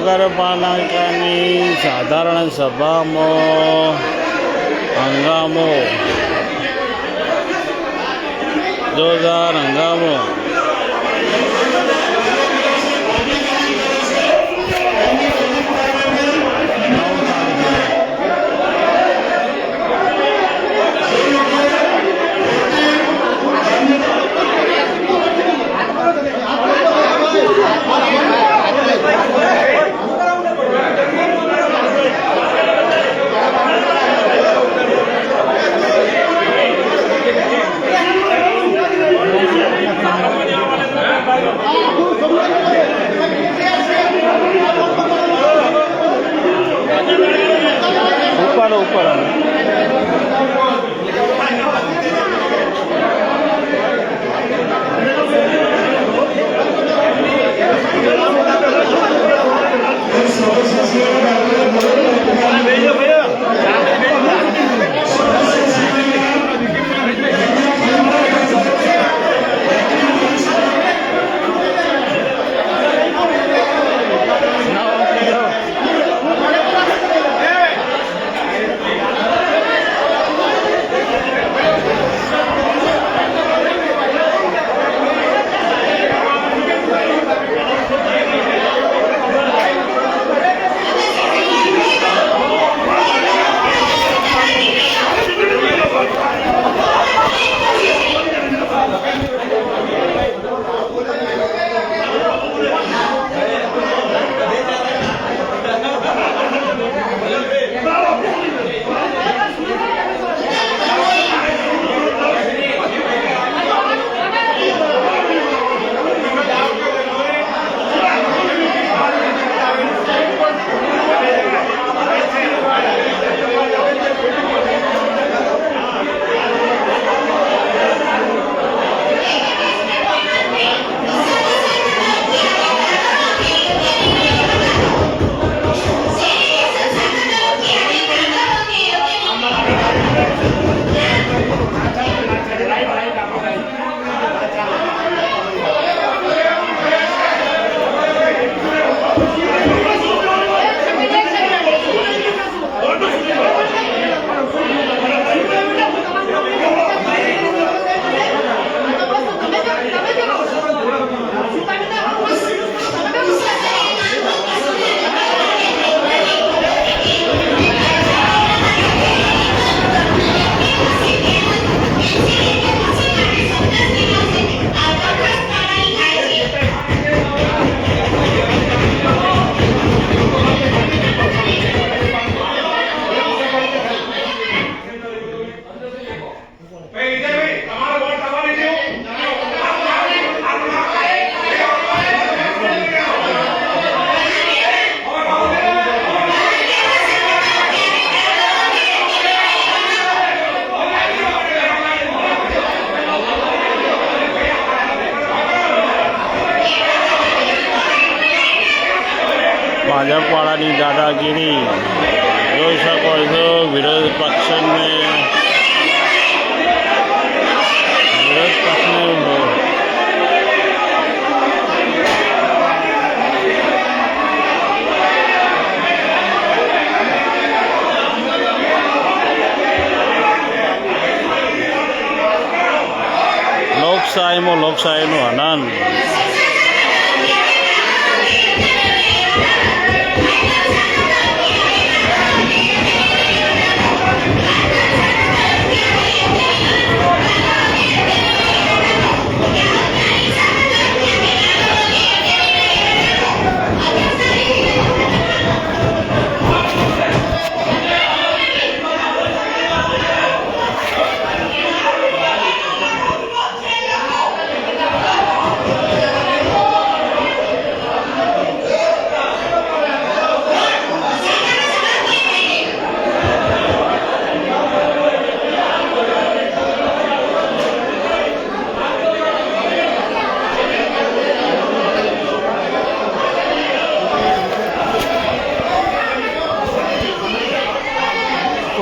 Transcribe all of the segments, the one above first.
નગરપાલિકાની સાધારણ સભામાં હંગામો, જોરદાર હંગામો. ઉપર ભાજપવાળાની દાદાગીરી જોઈ શકો છો. વિરોધ પક્ષને લોકશાહીનું આનંદ.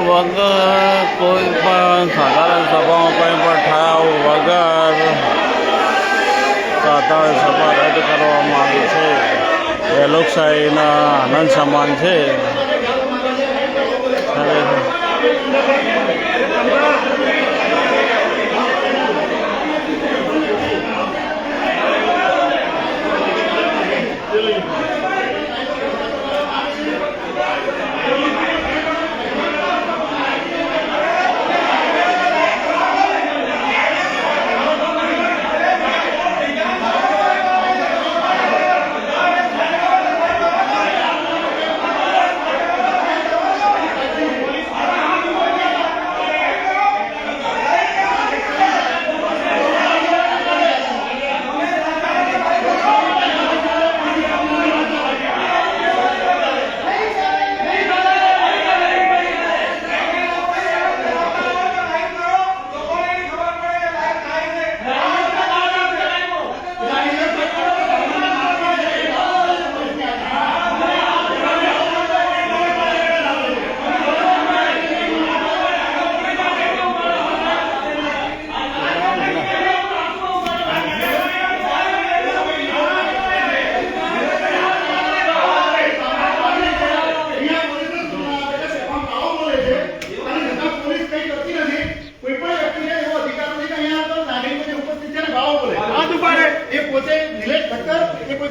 વગર કોઈ પણ સાધારણ સભામાં કંઈ પણ ઠરાવ વગર સાધારણ સભા રદ કરવામાં આવી છે. એ લોકશાહીના આનંદ સમાન છે.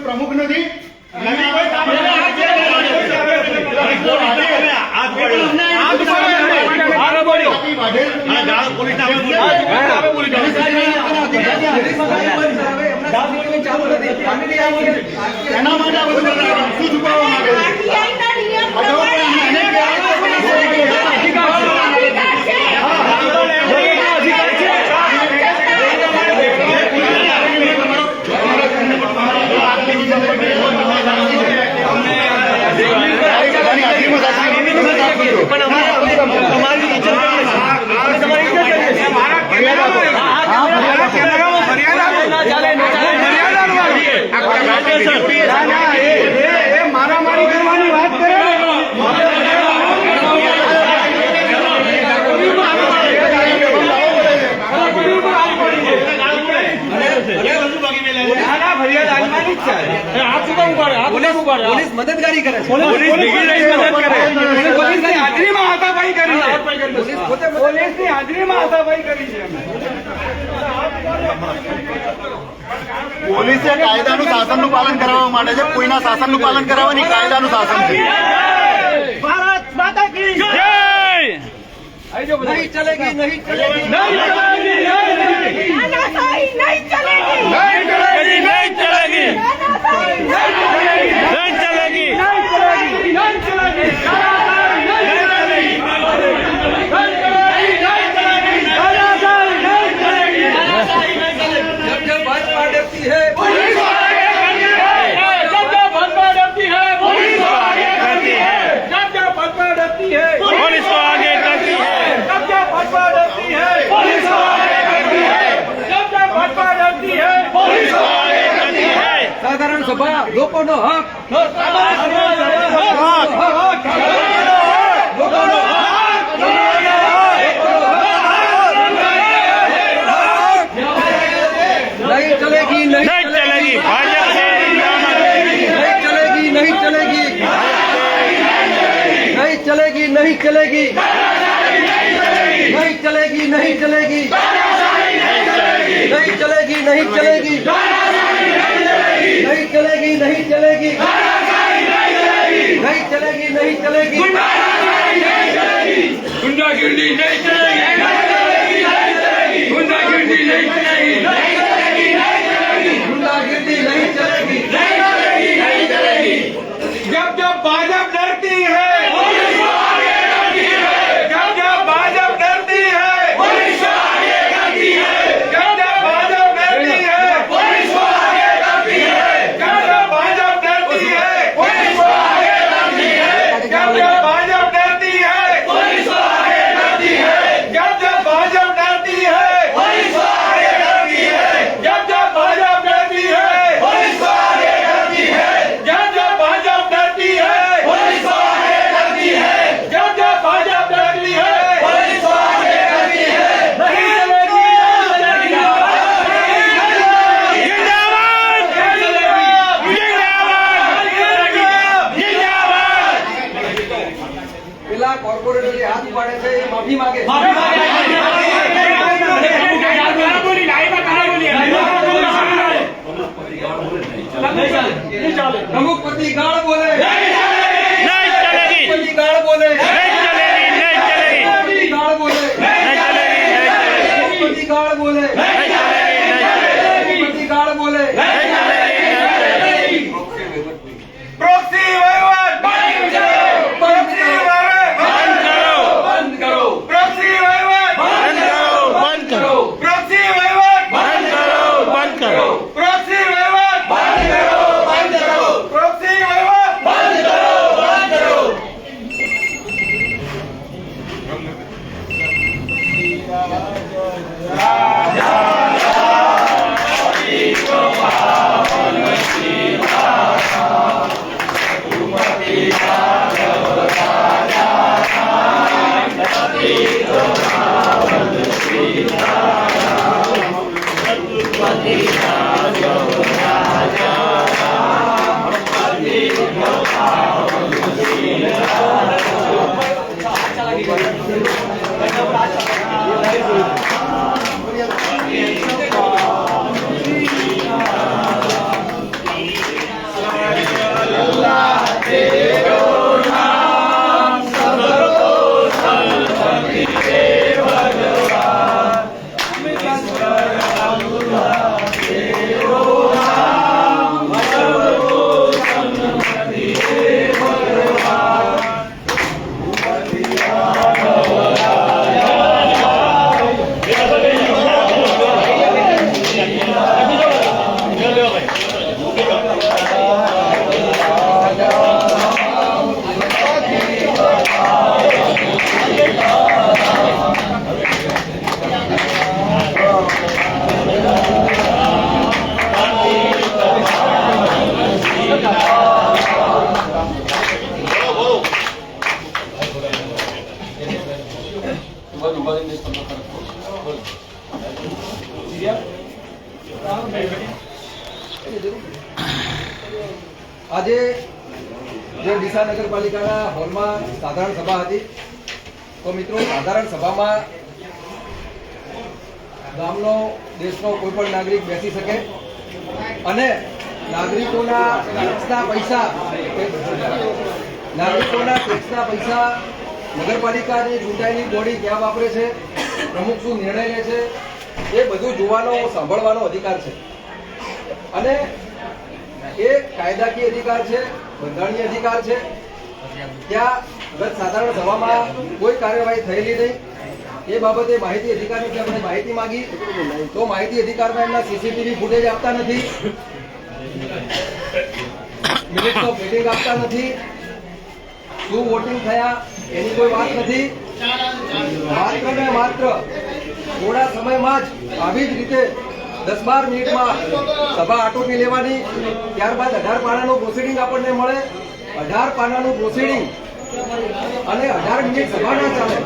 પ્રમુખ નથી એના માટે આ બધું શું છુપાવવા મારામારી કરવાની વાત કરે પોલીસ મદદગારી કરે છે. પોલીસની હાજરીમાં હાથાપાઈ કરી છે. પોલીસની હાજરીમાં હાથાપાઈ કરી છે. પોલીસે કાયદાનું શાસનનું પાલન કરાવવા માટે છે. કોઈના શાસનનું પાલન કરાવવાની કાયદાનું શાસન છે. ભારત માતા કી જય. नहीं चलेगी, नहीं चलेगी, नहीं चलेगी, तानाशाही नहीं चलेगी, नहीं चलेगी, नहीं चलेगी, नहीं चलेगी, नहीं चलेगी, नहीं चलेगी, तानाशाही नहीं चलेगी, नहीं चलेगी, तानाशाही नहीं चलेगी, तानाशाही नहीं चलेगी. जब जब भाजपा डरती है पुलिस आगे करती है, जब जब भाजपा डरती है पुलिस आगे करती है, जब जब भाजपा डरती है पुलिस को आगे करती है, जब जब भाजपा डरती है पुलिस को आगे करती है, जब जब भाजपा डरती है पुलिस को आगे करती है. साधारण सभा लोकोनो हक, नहीं चलेगी, नहीं चलेगी, भाजपा से नहीं चलेगी, नहीं चलेगी, नहीं चलेगी, नहीं चलेगी, नहीं चलेगी, नहीं चलेगी, नहीं चलेगी, नहीं चलेगी, नहीं चलेगी, नहीं चलेगी, नहीं चलेगी, नहीं चलेगी, गुंडागिर्दी नहीं चलेगी, गुंडागिर्दी नहीं चलेगी, गुंडागिर्दी नहीं चलेगी, नहीं चलेगी. जब जब भाजपा डरती है पुलिस को आगे करती है, जब जब भाजपा डरती है पुलिस को आगे करती है, जब जब भाजपा डरती है पुलिस को आगे करती है, जब जब भाजपा डरती है पुलिस को आगे करती है, जब जब भाजपा डरती है पुलिस को आगे करती है. પાડે છે એ માફી માંગે પ્રમુખપતિ ગાળ બોલે પ્રમુખપતિ ગાળ બોલે પ્રમુખપતિ ગાળ બોલે પ્રમુખપતિ ગાળ બોલે પ્રમુખપતિ ગાળ બોલે પ્રોક્સી વહીવટ બંધ કરો. પ્રોક્સી વહીવટ બંધ કરો. પ્રોક્સી વહીવટ બંધ કરો. પ્રોક્સી વહીવટ બંધ કરો. પ્રોક્સી વહીવટ બંધ કરો. આજે જે ડીસા નગરપાલિકાના હોલમાં સાધારણ સભા હતી તો મિત્રો સાધારણ સભામાં ગામનો દેશનો કોઈ પણ નાગરિક બેસી શકે અને નાગરિકોના ટેક્સના પૈસા નગરપાલિકાની ચૂંટાયેલી બોડી ક્યાં વાપરે છે, પ્રમુખ શું નિર્ણય લે છે, એ બધું જોવાનો સાંભળવાનો અધિકાર છે અને એ કાયદાકીય અધિકાર છે, બંધારણીય અધિકાર છે. ત્યાં ગત સાધારણ સભામાં કોઈ કાર્યવાહી થયેલી નહીં. એ બાબતે માહિતી અધિકારીને આપણે માહિતી માંગી તો માહિતી અધિકારમાં એમના સીસીટીવી ફૂટેજ આપતા નથી, મિનિટ્સ ઓફ મીટિંગ આપતા નથી, શું વોટિંગ થયા એની કોઈ વાત નથી. માત્ર ને માત્ર થોડા સમયમાં જ આવી જ રીતે 10-12 મિનિટમાં સભા આટોપી લેવાની. ત્યારબાદ 18 પાનાનું પ્રોસિડિંગ આપણને મળે. 18 પાનાનું પ્રોસિડિંગ અને 18 મિનિટ સભા ના ચાલે.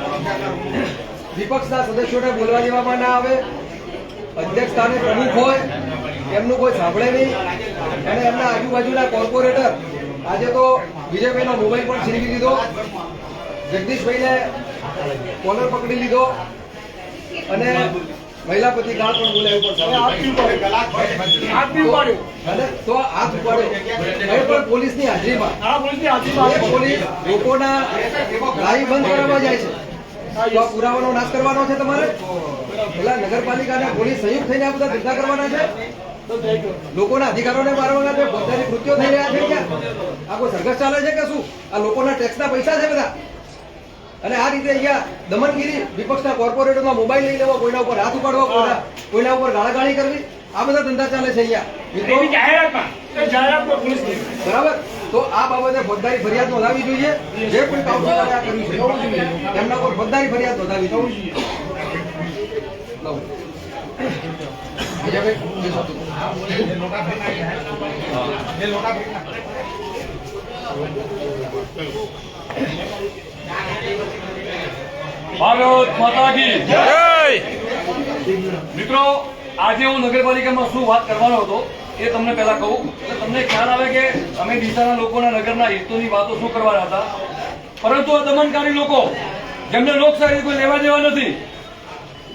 વિપક્ષના સદસ્યોને બોલવા દેવામાં ના આવે. અધ્યક્ષ સ્થાને પ્રમુખ હોય એમનું કોઈ સાંભળે નહીં અને એમના આજુબાજુના કોર્પોરેટર આજે તો વિજયભાઈનો મોબાઈલ પણ છીનવી લીધો, જગદીશભાઈને કોલર પકડી લીધો અને મહિલાપતિ ગાળ પણ બોલાવ્યું પણ અને તો હાથ ઉપાડ્યો એ પણ પોલીસની હાજરીમાં. પોલીસ લોકોના ગાડી બંધ કરાવવા જાય છે તો આ પુરાવાનો નાશ કરવાનો છે તમારે. પેલા નગરપાલિકા અને પોલીસ સંયુક્ત થઈને આ બધા ધંધા કરવાના છે, લોકોના અધિકારોને મારવાના છે, પોતાની કૃત્યો થઈ રહ્યા છે. ક્યાં આ કોઈ સરઘસ ચાલે છે કે શું? આ લોકોના ટેક્સના પૈસા છે બધા. અને આ રીતે અહીંયા દમનગીરી વિપક્ષના કોર્પોરેટરમાં મોબાઈલ લઈ લેવો, કોઈના ઉપર હાથ ઉપાડવો, કોઈના ઉપર ગાળાગાળી કરવી, આ બધા ધંધા ચાલે છે અહીંયા. બરાબર. તો આ બાબતે ફોજદારી ફરિયાદ નોંધાવી જોઈએ. જે કોઈ કાઉન્સિલરે આ કર્યું છે તેમના પર ફોજદારી ફરિયાદ નોંધાવી જોઈએ. ભારત માતા કી જય. મિત્રો, આજે હું નગરપાલિકામાં શું વાત કરવાનો હતો એ તમને પહેલા કહું એટલે તમને ખ્યાલ આવે કે અમે ડીસાના લોકોના નગરના હિતોની વાતો શું કરવાના હતા. પરંતુ આ દમનકારી લોકો જેમને લોકશાહી કોઈ લેવા દેવા નથી,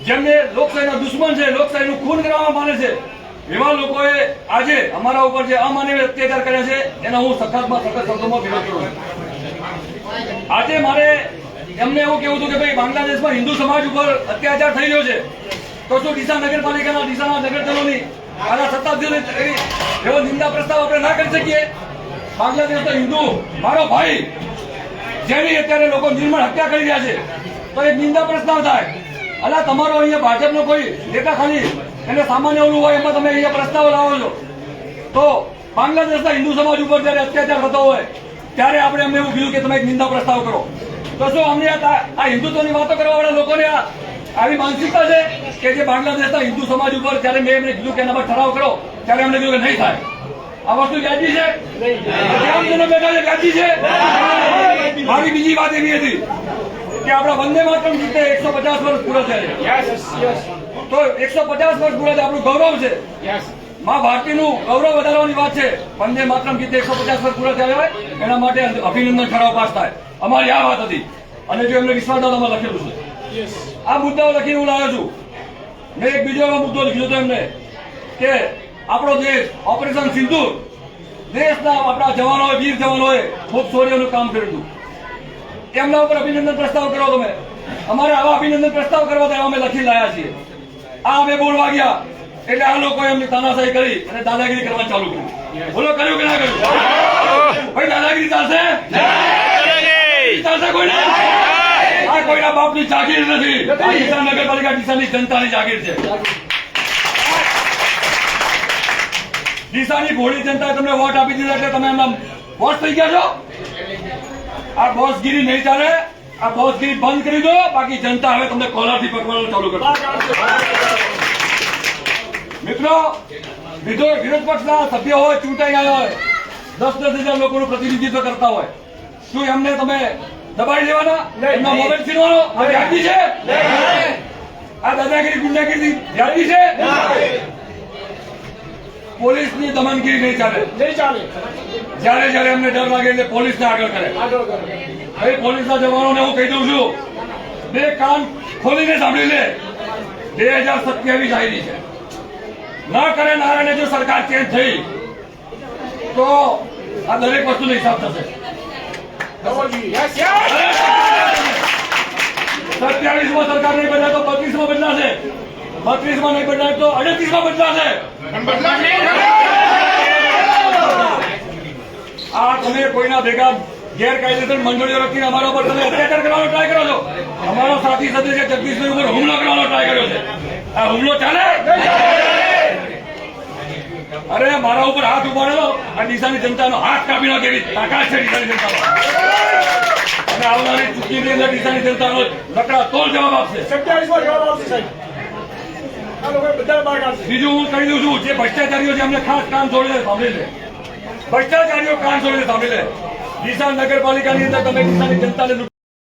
જેમને લોકશાહીના દુશ્મન છે, લોકશાહીનું ખૂન કરવામાં માને છે, એવા લોકોએ આજે અમારા ઉપર જે અમાનવીય અત્યાચાર કર્યા છે એનો હું સખતમાં સખત શબ્દોમાં વિરોધ કરું છું. આજે મારે એમને એવું કેવું હતું કે ભાઈ બાંગ્લાદેશમાં હિન્દુ સમાજ ઉપર અત્યાચાર થઈ રહ્યો છે, તો શું ડીસા નગરપાલિકાના ડીસાના નગરજનોની આના શતાબ્દીઓની એવો નિંદા પ્રસ્તાવ આપણે ના કરી શકીએ? બાંગ્લાદેશનો હિન્દુ મારો ભાઈ જેની અત્યારે લોકો નિર્મળ હત્યા કરી રહ્યા છે, તો એક નિંદા પ્રસ્તાવ થાય. અલા તમારો અહીંયા ભાજપનો કોઈ નેતા ખાલી એને સામાન્ય ઓલું હોય એમાં તમે અહીંયા પ્રસ્તાવ લાવો છો, તો બાંગ્લાદેશના હિન્દુ સમાજ ઉપર જયારે અત્યાચાર થતો હોય ત્યારે આપણે એમને એવું કીધું કે તમે એક નિંદા પ્રસ્તાવ કરો, તો શું અમને આ હિન્દુત્વની વાતો કરવા વાળા લોકોને આવી માનસિકતા છે કે જે બાંગ્લાદેશના હિન્દુ સમાજ ઉપર જયારે મેં એમને કીધું કે એના પર ઠરાવ કરો ત્યારે એમને કીધું કે નહીં થાય? આ વસ્તુ વ્યાજબી છે? ગ્રામજનો બેઠા છે, વ્યાજબી છે? મારી બીજી વાત એવી હતી કે આપણા વંદે માતરમ ગીતે 150 વર્ષ પૂરા થયા છે, તો 150 વર્ષ પૂરા આપણું ગૌરવ છે. માં ભારતીનું ગૌરવ વધારવાની વાત છે. વંદે માતરમ ગીતે 150 વર્ષ પૂરા થયા હોય એના માટે અભિનંદન ઠરાવ પાસ થાય. અમારી આ વાત હતી અને જો એમને વિશ્વાસમાં લખેલું છે. આ મુદ્દાઓ લખીને હું લાવ્યો છું. મેં એક બીજો એવો મુદ્દો લખ્યો હતો એમને કે આપણો દેશ ઓપરેશન સિંદૂર, દેશના આપણા જવાનોએ, વીર જવાનોએ ખૂબ શૌર્યનું કામ કર્યું હતું. એમના ઉપર અભિનંદન પ્રસ્તાવ કરો તમે. અમારે આવા અભિનંદન પ્રસ્તાવ કરવા તો અમે લખી લાયા છીએ. આ અમે બોલ વાગ્યા એટલે આ લોકોએ એમની તાનાશાહી કરી અને દાદાગીરી કરવાનું ચાલુ કર્યું. બોલો, કર્યું કે ના કર્યું? ભાઈ દાદાગીરી ચાલશે? ચાલશે કોઈને? આ કોઈના બાપની જાગીર નથી. આ ડીસા નગરપાલિકા ડીસાની જનતાની જાગીર છે. ડીસાની ભોળી જનતાએ તમને વોટ આપી દીધા એટલે તમે એમના બોસ થઈ ગયા છો. આ બોસગીરી નહીં ચાલે. આ બોસગીરી બંધ કરી દો, બાકી જનતા હવે તમને કોલરથી પકડવાનું ચાલુ કરશે. મિત્રો, વિરોધ પક્ષના સભ્યો હોય, ચૂંટાઈ આવ્યા હોય, 10,000 લોકોનું પ્રતિનિધિત્વ કરતા હોય, શું એમને તમે દબાઈ દેવાના? એમના મોબાઈલ છીનવાનો આ વ્યાજબી છે? આ દાદાગીરી, ગુંડાગીરી વ્યાજબી છે? પોલીસની દમનગીરી નહીં ચાલે. જયારે જયારે એમને ડર લાગે એટલે પોલીસને આગળ કરે. હવે પોલીસના જવાનોને હું કહી દઉં છું, બે કાન ખોલીને સાંભળી લે. 2027 આવી છે. ન કરે નારાયણે જો સરકાર ચેન્જ થઈ તો આ દરેક વસ્તુનો હિસાબ થશે. 27માં સરકાર નહીં બદલાય તો 32માં બદલાશે. 32માં નહીં બદલાય તો 38માં બદલાશે. આ તમે કોઈના ભેગા ગેરકાયદેસર મંડળીઓ રખીને અમારા ઉપર તમે અત્યાચાર કરવાનો ટ્રાય કરો છો. અમારો સાથી સાથે છે જગદીશભાઈ ઉપર હુમલો કરવાનો ટ્રાય કર્યો છે. આ હુમલો ચાલે? અરે મારા ઉપર હાથ ઉપાડેલો, આ ડીસાની જનતાનો હાથ કાપી નાખે એવી તાકાત છે ડીસાની જનતાનો. અને આવનારી ચૂંટણીની અંદર ડીસાની જનતાનો લકડા તોલ જવાબ આપશે. 27માં જવાબ આવશે સાહેબ. આ લોકો બધા બહાર કાઢશે. બીજું હું કહી દઉં છું, જે ભ્રષ્ટાચારીઓ છે એમને ખાસ કાન છોડીને સાંભળી લે. ભ્રષ્ટાચારીઓ કાન છોડીને સાંભળી લે. ડીસા નગરપાલિકાની અંદર તમે ડીસાની જનતાને